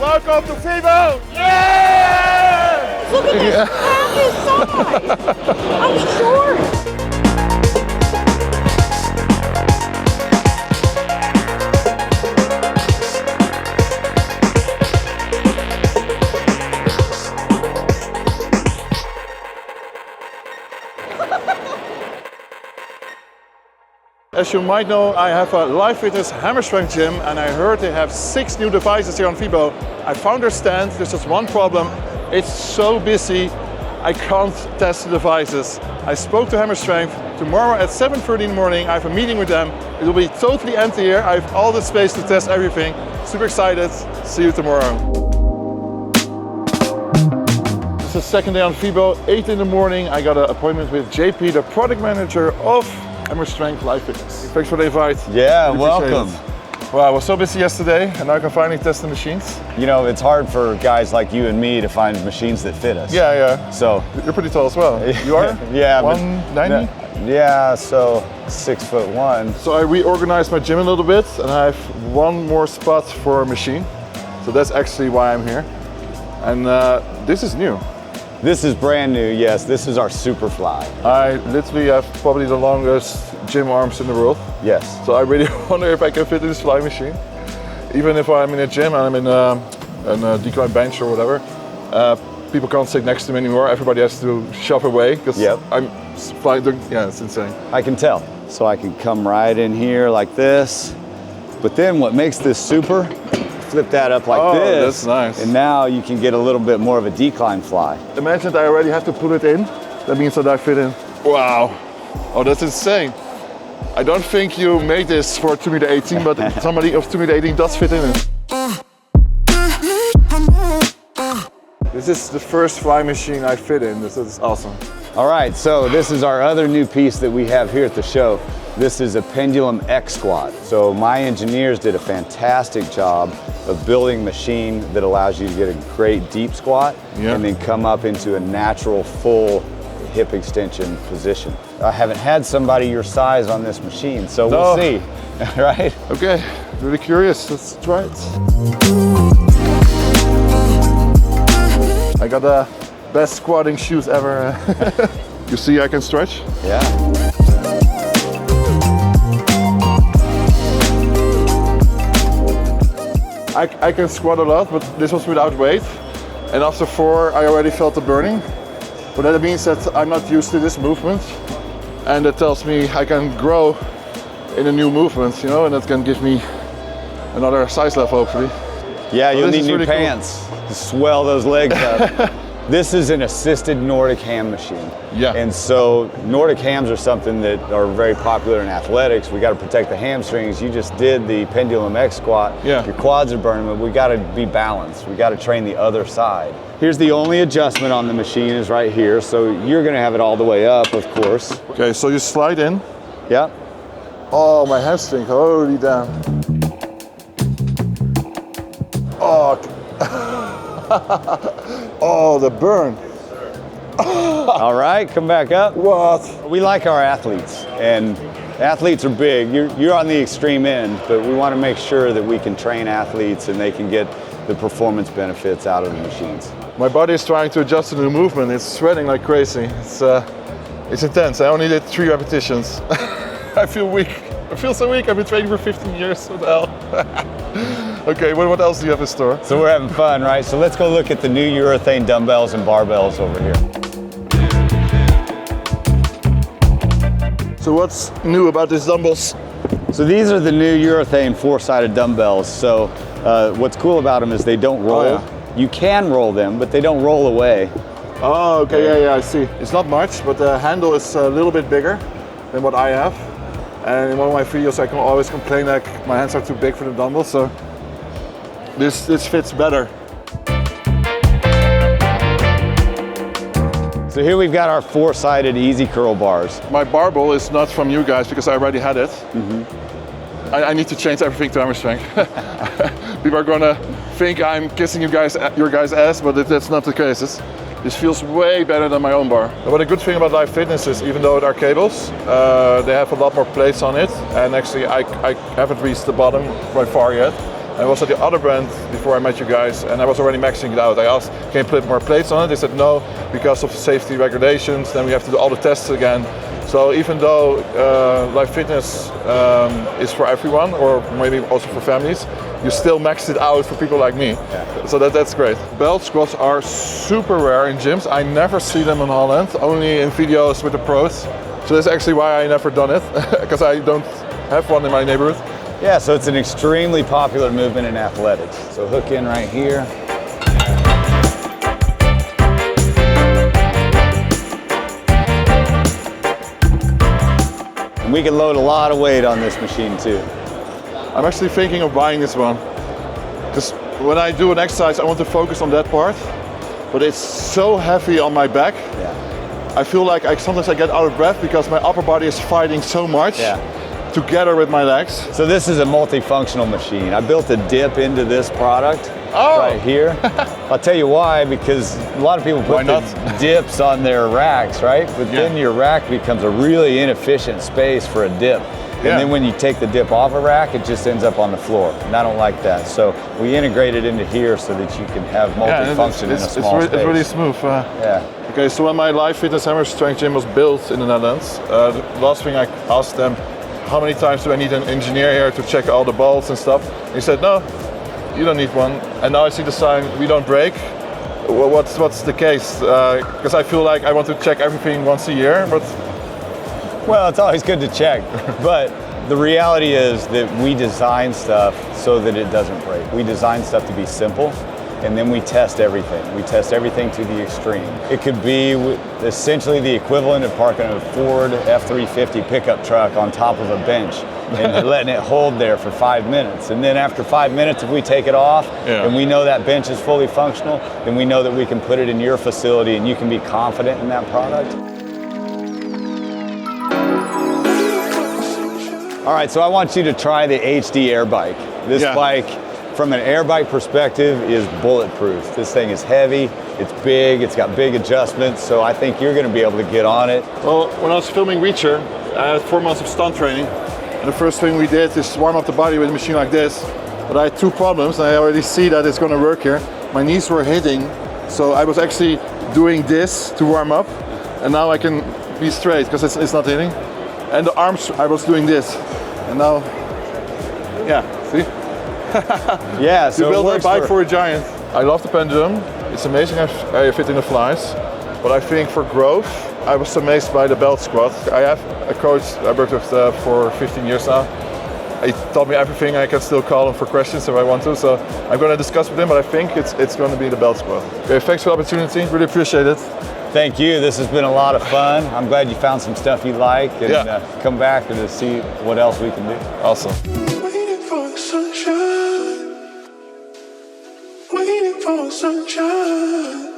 Welcome to FIBO! Yeah! Look at this fat size. I'm short. As you might know, I have a lifefitness hammer strength gym, and I heard they have 6 new devices here on FIBO. I found their stand. There's just one problem. It's so busy, I can't test the devices. I spoke to Hammer Strength. Tomorrow at 7:30 in the morning, I have a meeting with them. It will be totally empty here. I have all the space to test everything. Super excited. See you tomorrow. It's the second day on FIBO, 8 in the morning. I got an appointment with JP, the product manager of Hammer Strength Lifefitness. Thanks for the invite. Yeah, welcome. Wow, I was so busy yesterday, and now I can finally test the machines. You know, it's hard for guys like you and me to find machines that fit us. Yeah. So you're pretty tall as well. You are? Yeah. 190? Yeah, so 6'1". So I reorganized my gym a little bit, and I have one more spot for a machine. So that's actually why I'm here. And this is new. This is brand new, yes. This is our Superfly. I literally have probably the longest gym arms in the world. Yes. So I really wonder if I can fit in this fly machine. Even if I'm in a gym and I'm in a decline bench or whatever, people can't sit next to me anymore. Everybody has to shove away because I'm flying. Yeah, it's insane. I can tell. So I can come right in here like this. But then what makes this super, flip that up like this. Oh, that's nice. And now you can get a little bit more of a decline fly. Imagine that I already have to pull it in. That means that I fit in. Wow. Oh, that's insane. I don't think you made this for 2.18 m, but somebody of 2.18 m does fit in it. This is the first fly machine I fit in. This is awesome. All right, so this is our other new piece that we have here at the show. This is a Pendulum X squat. So my engineers did a fantastic job of building a machine that allows you to get a great deep squat and then come up into a natural full hip extension position. I haven't had somebody your size on this machine, so we'll see, right? Okay, really curious, let's try it. I got the best squatting shoes ever. You see I can stretch? Yeah. I can squat a lot, but this was without weight. And after 4, I already felt the burning. But that means that I'm not used to this movement. And that tells me I can grow in a new movement, you know, and that can give me another size level, hopefully. Yeah, so you'll need new really pants to swell those legs up. This is an assisted Nordic ham machine. Yeah. And so Nordic hams are something that are very popular in athletics. We got to protect the hamstrings. You just did the Pendulum X squat. Yeah. Your quads are burning, but we got to be balanced. We got to train the other side. Here's the only adjustment on the machine is right here. So you're going to have it all the way up, of course. Okay, so you slide in. Yeah. Oh, my hamstring, holy damn. Oh. Oh, the burn. All right, come back up. What? We like our athletes, and athletes are big. You're on the extreme end, but we want to make sure that we can train athletes and they can get the performance benefits out of the machines. My body is trying to adjust to the new movement. It's sweating like crazy. It's intense. I only did 3 repetitions. I feel weak. I feel so weak. I've been training for 15 years. What the hell? Okay, what else do you have in store? So we're having fun, right? So let's go look at the new urethane dumbbells and barbells over here. So what's new about these dumbbells? So these are the new urethane 4-sided dumbbells. So what's cool about them is they don't roll. Oh, yeah. You can roll them, but they don't roll away. Oh, okay, yeah, I see. It's not much, but the handle is a little bit bigger than what I have. And in one of my videos, I can always complain like my hands are too big for the dumbbells, so this fits better. So here we've got our 4-sided easy curl bars. My barbell is not from you guys because I already had it. I need to change everything to hammer strength. People are gonna think I'm kissing your guys' ass, but that's not the case. This feels way better than my own bar. But a good thing about Life Fitness is even though there are cables, they have a lot more plates on it. And actually I haven't reached the bottom by far yet. I was at the other brand before I met you guys, and I was already maxing it out. I asked, can you put more plates on it? They said no, because of safety regulations. Then we have to do all the tests again. So even though Life Fitness is for everyone, or maybe also for families, you still maxed it out for people like me. Yeah. So that's great. Belt squats are super rare in gyms. I never see them in Holland, only in videos with the pros. So that's actually why I never done it, because I don't have one in my neighborhood. Yeah, so it's an extremely popular movement in athletics. So hook in right here. And we can load a lot of weight on this machine too. I'm actually thinking of buying this one. Because when I do an exercise, I want to focus on that part, but it's so heavy on my back. Yeah. I feel like sometimes I get out of breath because my upper body is fighting so much. Yeah. Together with my legs. So this is a multifunctional machine. I built a dip into this product right here. I'll tell you why, because a lot of people put the dips on their racks, right? But then your rack becomes a really inefficient space for a dip. And then when you take the dip off a rack, it just ends up on the floor. And I don't like that. So we integrate it into here so that you can have multifunction in a small space. It's really smooth. Okay, so when my Life Fitness Hammer Strength Gym was built in the Netherlands, the last thing I asked them, how many times do I need an engineer here to check all the bolts and stuff? And he said, no, you don't need one. And now I see the sign, we don't break. Well, what's the case? Because I feel like I want to check everything once a year, but... Well, it's always good to check, but the reality is that we design stuff so that it doesn't break. We design stuff to be simple, and then we test everything. We test everything to the extreme. It could be essentially the equivalent of parking a Ford F-350 pickup truck on top of a bench and letting it hold there for 5 minutes. And then after 5 minutes, if we take it off and we know that bench is fully functional, then we know that we can put it in your facility and you can be confident in that product. All right, so I want you to try the HD Air Bike. This bike, from an air bike perspective, is bulletproof. This thing is heavy, it's big, it's got big adjustments, so I think you're gonna be able to get on it. Well, when I was filming Reacher, I had 4 months of stunt training, and the first thing we did is warm up the body with a machine like this. But I had 2 problems, and I already see that it's gonna work here. My knees were hitting, so I was actually doing this to warm up, and now I can be straight, because it's not hitting. And the arms, I was doing this, and now, see? Yeah, so you build a bike for a giant. I love the Pendulum. It's amazing how you fit in the flies. But I think for growth, I was amazed by the belt squat. I have a coach I worked with for 15 years now. He taught me everything. I can still call him for questions if I want to. So I'm going to discuss with him, but I think it's going to be the belt squat. Okay, thanks for the opportunity. Really appreciate it. Thank you. This has been a lot of fun. I'm glad you found some stuff you like, and come back and see what else we can do. Awesome. Waiting for sunshine. Waiting for sunshine.